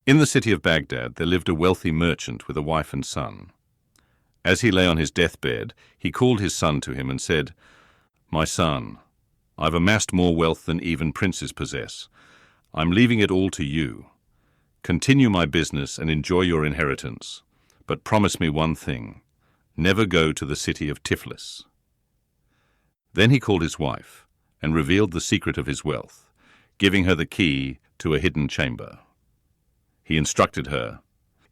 In the city of Baghdad there lived a wealthy merchant with a wife and son. As he lay on his deathbed, he called his son to him and said, "My son, I've amassed more wealth than even princes possess. I'm leaving it all to you. Continue my business and enjoy your inheritance, but promise me one thing: never go to the city of Tiflis." Then he called his wife and revealed the secret of his wealth, giving her the key to a hidden chamber. He instructed her,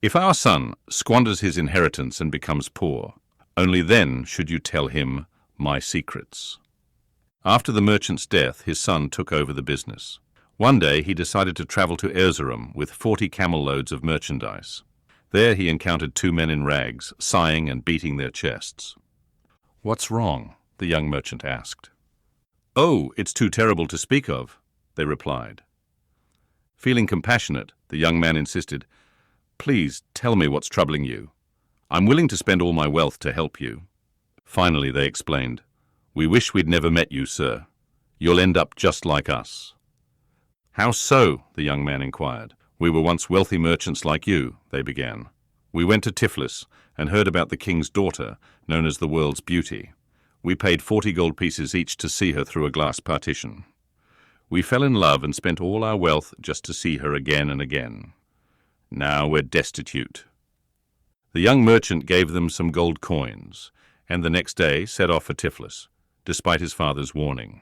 "If our son squanders his inheritance and becomes poor, only then should you tell him my secrets." After the merchant's death, his son took over the business. One day he decided to travel to Erzurum with 40 camel loads of merchandise. There he encountered two men in rags, sighing and beating their chests. "What's wrong?" the young merchant asked. "Oh, it's too terrible to speak of," they replied. Feeling compassionate, the young man insisted, "Please tell me what's troubling you. I'm willing to spend all my wealth to help you." Finally, they explained, "We wish we'd never met you, sir. You'll end up just like us." "How so?" the young man inquired. "We were once wealthy merchants like you," they began. "We went to Tiflis and heard about the king's daughter, known as the world's beauty. We paid 40 gold pieces each to see her through a glass partition. We fell in love and spent all our wealth just to see her again and again. Now we're destitute." The young merchant gave them some gold coins, and the next day set off for Tiflis, despite his father's warning.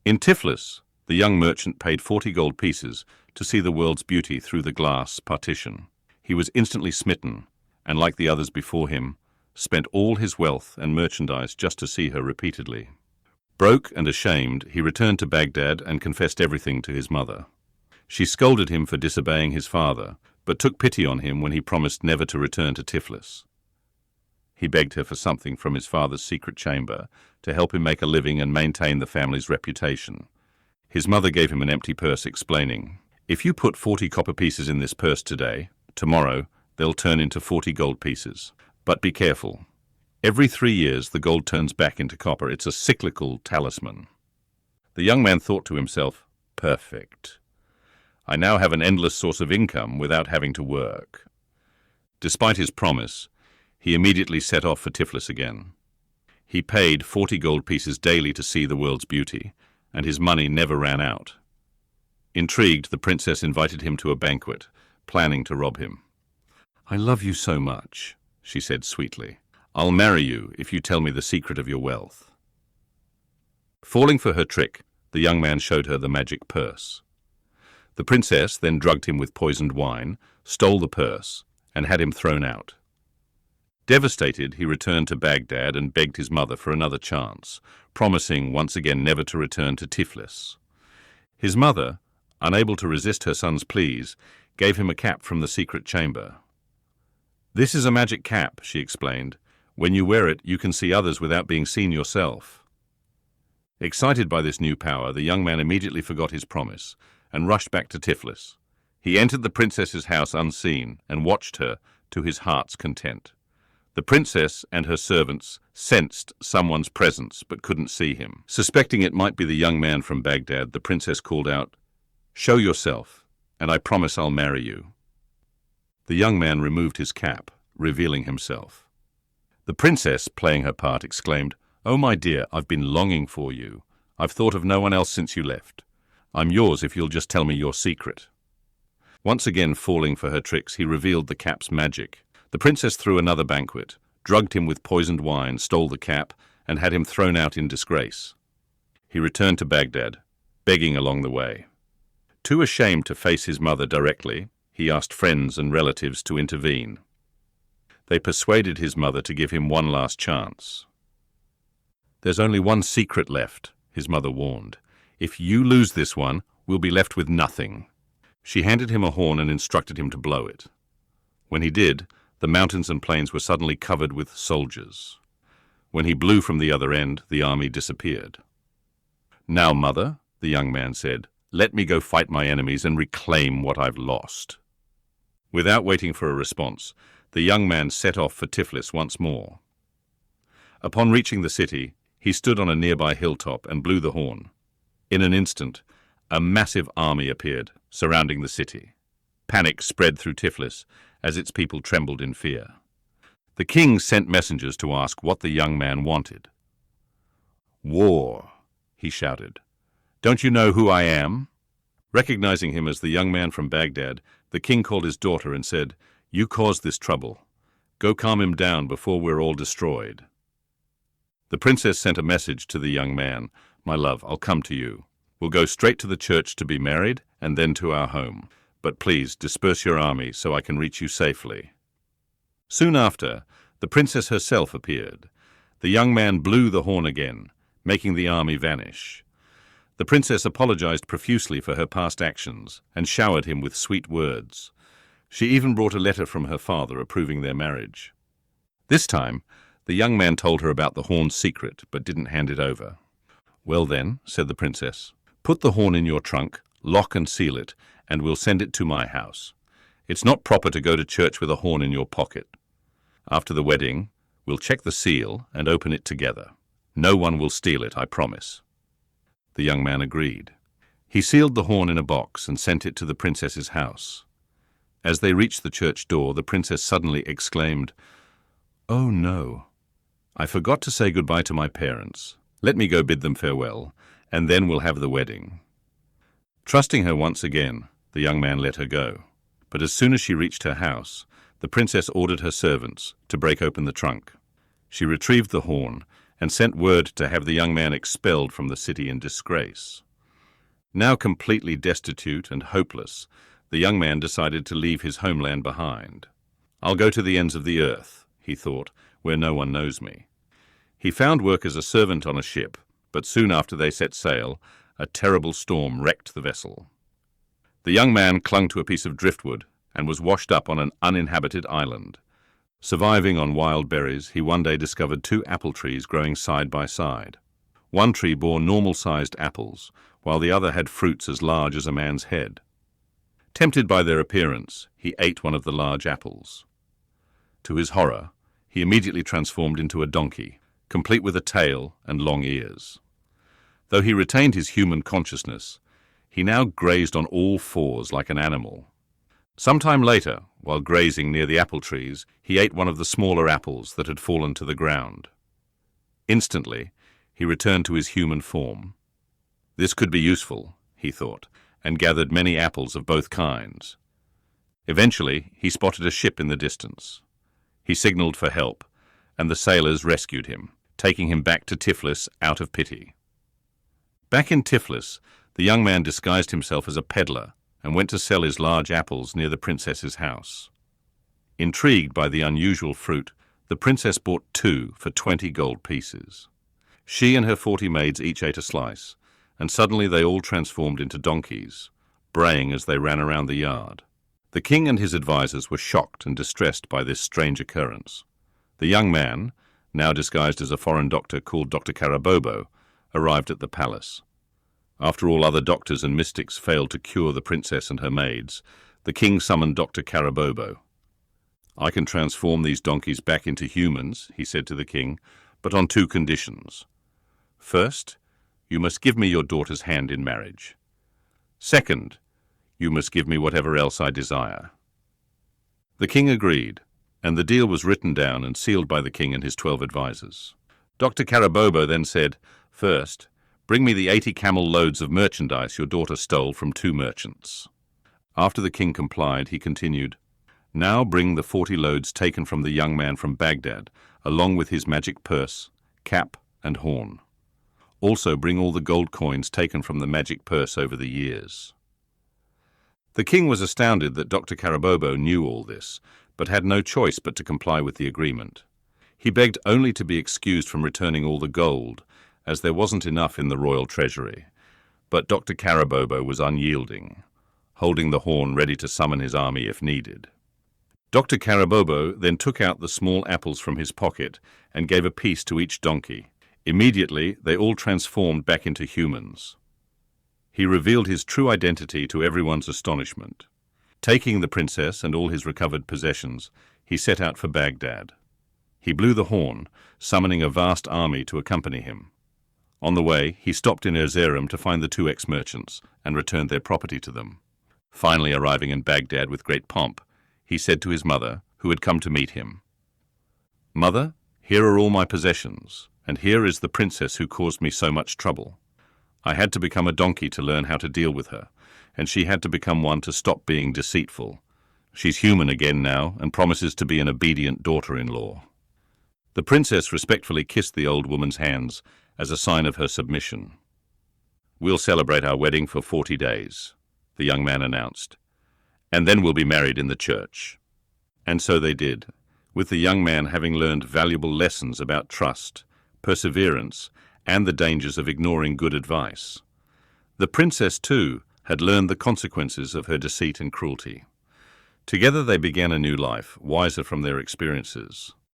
In Tiflis, the young merchant paid 40 gold pieces to see the world's beauty through the glass partition. He was instantly smitten, and like the others before him, spent all his wealth and merchandise just to see her repeatedly. Broke and ashamed, he returned to Baghdad and confessed everything to his mother. She scolded him for disobeying his father, but took pity on him when he promised never to return to Tiflis. He begged her for something from his father's secret chamber to help him make a living and maintain the family's reputation. His mother gave him an empty purse, explaining, "If you put 40 copper pieces in this purse today, tomorrow they'll turn into 40 gold pieces. But be careful. Every 3 years the gold turns back into copper. It's a cyclical talisman." The young man thought to himself, "Perfect. I now have an endless source of income without having to work." Despite his promise, he immediately set off for Tiflis again. He paid 40 gold pieces daily to see the world's beauty, and his money never ran out. Intrigued, the princess invited him to a banquet, planning to rob him. "I love you so much," she said sweetly. "I'll marry you if you tell me the secret of your wealth." Falling for her trick, the young man showed her the magic purse. The princess then drugged him with poisoned wine, stole the purse, and had him thrown out. Devastated, he returned to Baghdad and begged his mother for another chance, promising once again never to return to Tiflis. His mother, unable to resist her son's pleas, gave him a cap from the secret chamber. "This is a magic cap," she explained. "When you wear it, you can see others without being seen yourself." Excited by this new power, the young man immediately forgot his promise and rushed back to Tiflis. He entered the princess's house unseen and watched her to his heart's content. The princess and her servants sensed someone's presence but couldn't see him. Suspecting it might be the young man from Baghdad, the princess called out, "Show yourself, and I promise I'll marry you." The young man removed his cap, revealing himself. The princess, playing her part, exclaimed, "Oh, my dear, I've been longing for you. I've thought of no one else since you left. I'm yours if you'll just tell me your secret." Once again falling for her tricks, he revealed the cap's magic. The princess threw another banquet, drugged him with poisoned wine, stole the cap, and had him thrown out in disgrace. He returned to Baghdad, begging along the way. Too ashamed to face his mother directly, he asked friends and relatives to intervene. They persuaded his mother to give him one last chance. "There's only one secret left," his mother warned. "If you lose this one, we'll be left with nothing." She handed him a horn and instructed him to blow it. When he did, the mountains and plains were suddenly covered with soldiers. When he blew from the other end, the army disappeared. "Now, mother," the young man said, "let me go fight my enemies and reclaim what I've lost." Without waiting for a response, the young man set off for Tiflis once more. Upon reaching the city, he stood on a nearby hilltop and blew the horn. In an instant, a massive army appeared, surrounding the city. Panic spread through Tiflis as its people trembled in fear. The king sent messengers to ask what the young man wanted. "War," he shouted. "Don't you know who I am?" Recognizing him as the young man from Baghdad, the king called his daughter and said, "You caused this trouble. Go calm him down before we're all destroyed." The princess sent a message to the young man. "My love, I'll come to you. We'll go straight to the church to be married and then to our home. But please disperse your army so I can reach you safely." Soon after, the princess herself appeared. The young man blew the horn again, making the army vanish. The princess apologized profusely for her past actions and showered him with sweet words. She even brought a letter from her father approving their marriage. This time, the young man told her about the horn's secret, but didn't hand it over. "Well then," said the princess, "put the horn in your trunk, lock and seal it, and we'll send it to my house. It's not proper to go to church with a horn in your pocket. After the wedding, we'll check the seal and open it together. No one will steal it, I promise." The young man agreed. He sealed the horn in a box and sent it to the princess's house. As they reached the church door, the princess suddenly exclaimed, "Oh no, I forgot to say goodbye to my parents. Let me go bid them farewell, and then we'll have the wedding." Trusting her once again, the young man let her go. But as soon as she reached her house, the princess ordered her servants to break open the trunk. She retrieved the horn and sent word to have the young man expelled from the city in disgrace. Now completely destitute and hopeless, the young man decided to leave his homeland behind. "I'll go to the ends of the earth," he thought, "where no one knows me." He found work as a servant on a ship, but soon after they set sail, a terrible storm wrecked the vessel. The young man clung to a piece of driftwood and was washed up on an uninhabited island. Surviving on wild berries, he one day discovered 2 apple trees growing side by side. One tree bore normal-sized apples, while the other had fruits as large as a man's head. Tempted by their appearance, he ate one of the large apples. To his horror, he immediately transformed into a donkey, complete with a tail and long ears. Though he retained his human consciousness, he now grazed on all 4s like an animal. Some time later, while grazing near the apple trees, he ate one of the smaller apples that had fallen to the ground. Instantly, he returned to his human form. This could be useful, he thought, and gathered many apples of both kinds. Eventually, he spotted a ship in the distance. He signaled for help, and the sailors rescued him, taking him back to Tiflis out of pity. Back in Tiflis, the young man disguised himself as a peddler and went to sell his large apples near the princess's house. Intrigued by the unusual fruit, the princess bought 2 for 20 gold pieces. She and her 40 maids each ate a slice, and suddenly they all transformed into donkeys, braying as they ran around the yard. The king and his advisers were shocked and distressed by this strange occurrence. The young man, now disguised as a foreign doctor called Dr. Karabobo, arrived at the palace. After all other doctors and mystics failed to cure the princess and her maids, the king summoned Dr. Karabobo. "I can transform these donkeys back into humans," he said to the king, "but on 2 conditions. First, you must give me your daughter's hand in marriage. Second, you must give me whatever else I desire." The king agreed, and the deal was written down and sealed by the king and his 12 advisers. Dr. Karabobo then said, "First, bring me the 80 camel loads of merchandise your daughter stole from 2 merchants. After the king complied, he continued, "Now bring the 40 loads taken from the young man from Baghdad, along with his magic purse, cap, and horn. Also bring all the gold coins taken from the magic purse over the years." The king was astounded that Dr. Karabobo knew all this, but had no choice but to comply with the agreement. He begged only to be excused from returning all the gold, as there wasn't enough in the royal treasury. But Dr. Karabobo was unyielding, holding the horn ready to summon his army if needed. Dr. Karabobo then took out the small apples from his pocket and gave a piece to each donkey. Immediately, they all transformed back into humans. He revealed his true identity to everyone's astonishment. Taking the princess and all his recovered possessions, he set out for Baghdad. He blew the horn, summoning a vast army to accompany him. On the way, he stopped in Erzerum to find the 2 ex-merchants and returned their property to them. Finally arriving in Baghdad with great pomp, he said to his mother, who had come to meet him, "Mother, here are all my possessions, and here is the princess who caused me so much trouble. I had to become a donkey to learn how to deal with her, and she had to become one to stop being deceitful. She's human again now and promises to be an obedient daughter-in-law." The princess respectfully kissed the old woman's hands as a sign of her submission. "We'll celebrate our wedding for 40 days, the young man announced, "and then we'll be married in the church." And so they did, with the young man having learned valuable lessons about trust, perseverance, and the dangers of ignoring good advice. The princess, too, had learned the consequences of her deceit and cruelty. Together they began a new life, wiser from their experiences.